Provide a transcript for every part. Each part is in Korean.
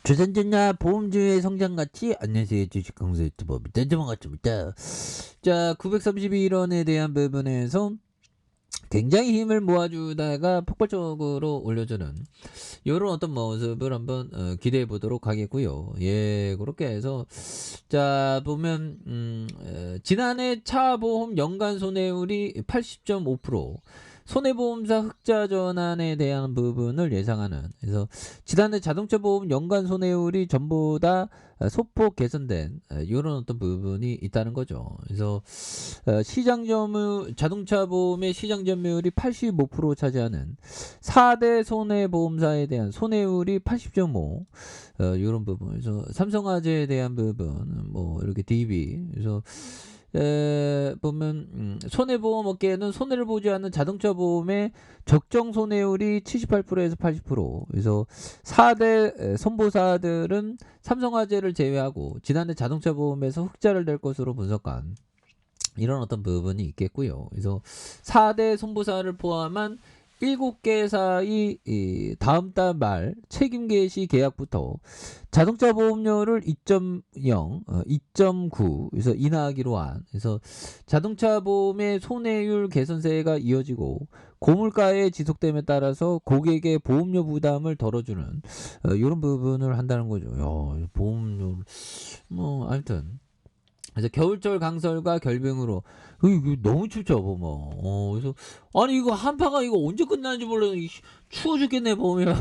주산전자 보험주의 성장가치. 안녕하세요, 주식강사 유튜버 밑단점 같습니다. 자, 932원에 대한 부분에서 굉장히 힘을 모아주다가 폭발적으로 올려주는 이런 어떤 모습을 한번 기대해 보도록 하겠고요. 예, 그렇게 해서 자 보면 지난해 차보험 연간 손해율이 80.5%, 손해보험사 흑자 전환에 대한 부분을 예상하는, 그래서 지난해 자동차 보험 연간 손해율이 전보다 소폭 개선된 이런 어떤 부분이 있다는 거죠. 그래서 시장 점유 자동차 보험의 시장 점유율이 85% 차지하는 4대 손해보험사에 대한 손해율이 80.5, 이런 부분에서 삼성화재에 대한 부분 뭐 이렇게 DB, 그래서 보면 손해보험 업계에는 손해를 보지 않는 자동차 보험의 적정 손해율이 78%에서 80%, 그래서 4대 선보사들은 삼성화재를 제외하고 지난해 자동차 보험에서 흑자를 낼 것으로 분석한 이런 어떤 부분이 있겠고요. 그래서 4대 손보사를 포함한 7개사의 다음 달 말 책임 개시 계약부터 자동차 보험료를 2.0, 2.9, 그래서 인하하기로 한, 그래서 자동차 보험의 손해율 개선세가 이어지고 고물가의 지속됨에 따라서 고객의 보험료 부담을 덜어주는 이런 부분을 한다는 거죠. 야, 보험료 뭐 하여튼. 그래서 겨울철 강설과 결병으로 이거 너무 춥죠 보면. 그래서 아니 이거 한파가 이거 언제 끝나는지 몰라. 추워 죽겠네 보면.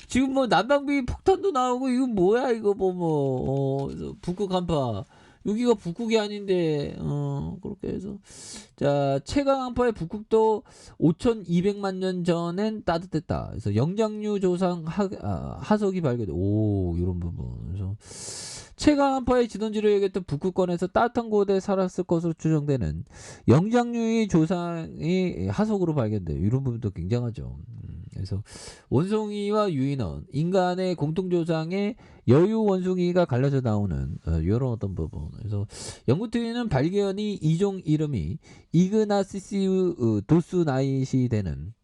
지금 뭐 난방비 폭탄도 나오고 이거 뭐야 이거 보면. 그래서 북극 한파. 여기가 북극이 아닌데 그렇게 해서 자 최강 한파의 북극도 5,200만 년 전엔 따뜻했다. 그래서 영장류 조상 하석이 발견돼. 오 이런 부분. 그래서 최강 한파의 진원지로 여겼던 북극권에서 따뜻한 곳에 살았을 것으로 추정되는 영장류의 조상이 하석으로 발견돼. 이런 부분도 굉장하죠. 그래서 원숭이와 유인원, 인간의 공통조상의 여유 원숭이가 갈라져 나오는 이런 어떤 부분. 그래서 연구팀은 발견이 이종 이름이 이그나시스 도스나잇이 되는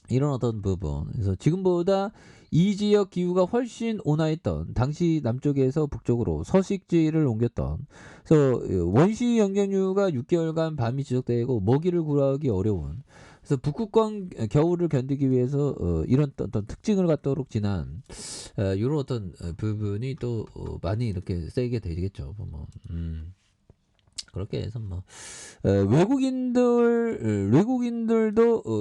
이런 어떤 부분. 그래서 지금보다 이 지역 기후가 훨씬 온화했던 당시 남쪽에서 북쪽으로 서식지를 옮겼던, 그래서 원시 영장류가 6개월간 밤이 지속되고 먹이를 구하기 어려운, 그래서 북극권 겨울을 견디기 위해서 이런 어떤 특징을 갖도록 지난 이런 어떤 부분이 또 많이 이렇게 세게 되겠죠 보면. 그렇게 해서 뭐 외국인들도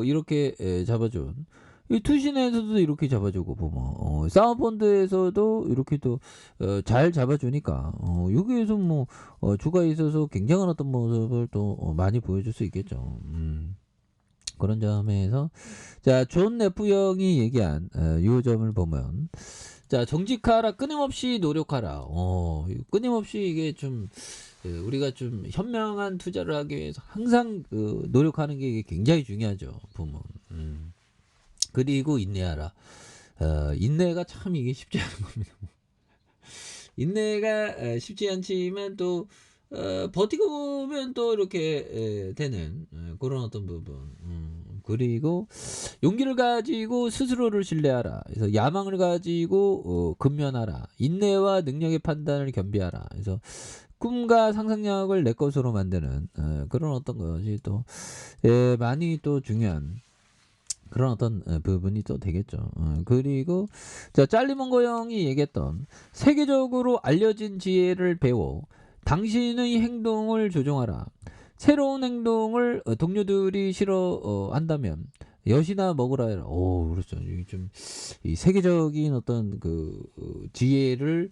이렇게 잡아준, 이 투신에서도 이렇게 잡아주고 보면 사모펀드에서도 이렇게 또 잘 잡아주니까 여기에서 뭐 주가에 있어서 굉장한 어떤 모습을 또 많이 보여줄 수 있겠죠. 그런 점에서 자존 F 형이 얘기한 이 점을 보면, 자 정직하라, 끊임없이 노력하라. 끊임없이 이게 좀 우리가 좀 현명한 투자를 하기 위해서 항상 노력하는 게 이게 굉장히 중요하죠 보면. 그리고 인내하라. 인내가 참 이게 쉽지 않은 겁니다. 인내가 쉽지 않지만 또 버티고 보면 또 이렇게 되는 그런 어떤 부분. 그리고 용기를 가지고 스스로를 신뢰하라. 그래서 야망을 가지고 근면하라. 인내와 능력의 판단을 겸비하라. 그래서 꿈과 상상력을 내 것으로 만드는 그런 어떤 것이 또 많이 또 중요한 그런 어떤 부분이 또 되겠죠. 그리고 자 짤리먼거 형이 얘기했던 세계적으로 알려진 지혜를 배워 당신의 행동을 조종하라. 새로운 행동을 동료들이 싫어한다면 엿이나 먹으라 해라. 오 그렇죠. 좀 이 세계적인 어떤 그 지혜를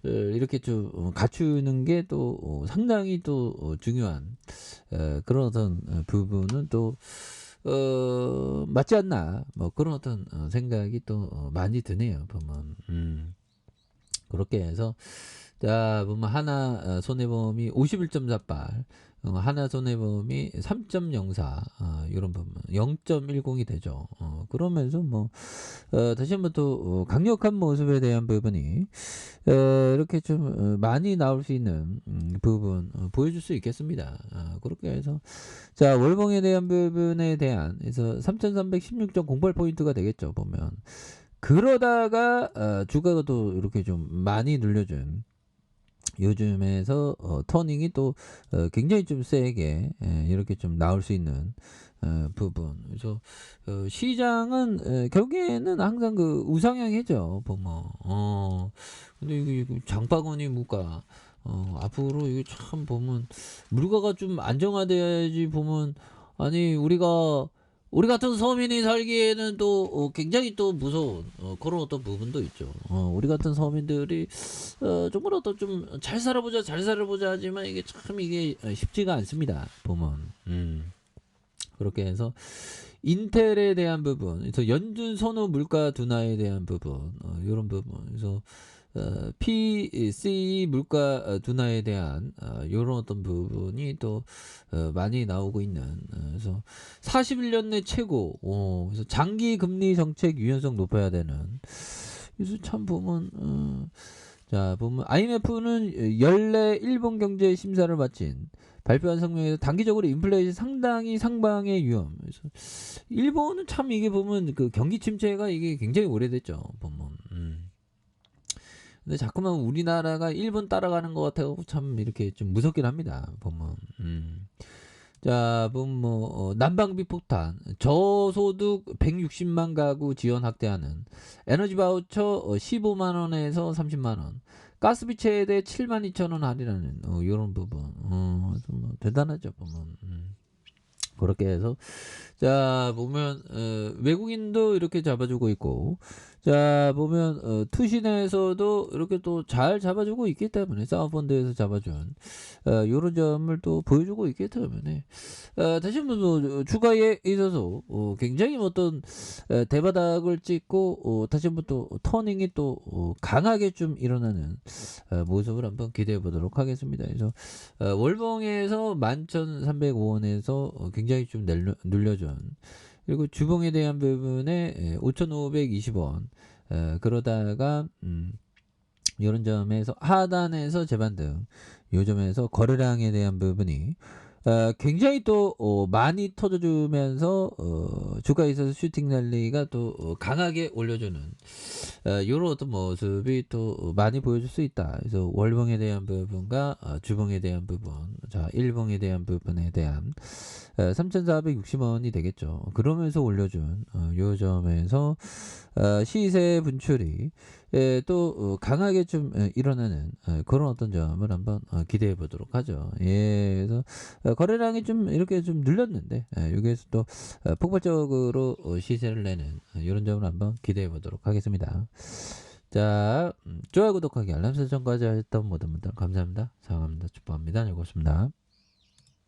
이렇게 좀 갖추는 게 또 상당히 또 중요한 그런 어떤 부분은 또 맞지 않나, 뭐 그런 어떤 생각이 또 많이 드네요 보면. 그렇게 해서 자 보면 하나 손해보험이 51.48, 하나 손해보험이 3.04, 이런 부분 0.10이 되죠. 그러면서 뭐 다시 한번 또 강력한 모습에 대한 부분이 이렇게 좀 많이 나올 수 있는 부분 보여줄 수 있겠습니다. 그렇게 해서 자 월봉에 대한 부분에 대한 그래서 3316.08포인트가 되겠죠 보면. 그러다가 주가가 또 이렇게 좀 많이 눌려준 요즘에서 터닝이 또 굉장히 좀 세게 이렇게 좀 나올 수 있는 부분. 그래서 시장은 결국에는 항상 그 우상향이죠. 보면. 근데 이게 장바구니 물가 앞으로 이게 참 보면 물가가 좀 안정화돼야지 보면 아니 우리 같은 서민이 살기에는 또 굉장히 또 무서운 그런 어떤 부분도 있죠. 우리 같은 서민들이 정말 어떤 좀 잘 살아보자 잘 살아보자 하지만 이게 참 이게 쉽지가 않습니다. 보면 그렇게 해서 인텔에 대한 부분, 그래서 연준 선호 물가 둔화에 대한 부분, 이런 부분, 그래서 PC 물가 둔화에 대한 이런 어떤 부분이 또 많이 나오고 있는 그래서 41년 내 최고 그래서 장기 금리 정책 유연성 높아야 되는 그래서 참 보면 자 보면 IMF는 연내 일본 경제 심사를 마친 발표한 성명에서 단기적으로 인플레이션 상당히 상방의 위험. 그래서 일본은 참 이게 보면 그 경기 침체가 이게 굉장히 오래됐죠. 보면. 근데 자꾸만 우리나라가 일본 따라가는 것 같아서 참 이렇게 좀 무섭긴 합니다. 보면. 자, 보면 뭐 난방비 폭탄, 저소득 160만 가구 지원 확대하는 에너지 바우처 15만 원에서 30만 원. 가스비 최대 7만 2천 원 할인하는 이런 부분. 좀 대단하죠, 보면. 그렇게 해서 자 보면 외국인도 이렇게 잡아주고 있고 자 보면 투신에서도 이렇게 또 잘 잡아주고 있기 때문에 사모펀드에서 잡아준 요런 점을 또 보여주고 있기 때문에 다시 한번 뭐 주가에 있어서 굉장히 어떤 대바닥을 찍고 다시 한번 또 터닝이 또 강하게 좀 일어나는 모습을 한번 기대해 보도록 하겠습니다. 그래서 월봉에서 11,305원에서 굉장히 좀 눌려준 그리고 주봉에 대한 부분에 5,520원 그러다가 이런 점에서 하단에서 재반등 요 점에서 거래량에 대한 부분이 굉장히 또 많이 터져주면서 주가에 있어서 슈팅 랠리가 또 강하게 올려주는 이런 어떤 모습이 또 많이 보여줄 수 있다. 그래서 월봉에 대한 부분과 주봉에 대한 부분, 자 일봉에 대한 부분에 대한 3,460원이 되겠죠. 그러면서 올려준 요 점에서 시세 분출이 또 강하게 좀 일어나는 그런 어떤 점을 한번 기대해 보도록 하죠. 예, 그래서 거래량이 좀 이렇게 좀 늘렸는데 여기에서 또 폭발적으로 시세를 내는 이런 점을 한번 기대해 보도록 하겠습니다. 자, 좋아요, 구독하기, 알람 설정까지 하셨던 모든 분들 감사합니다. 사랑합니다. 축복합니다. 즐거웠습니다.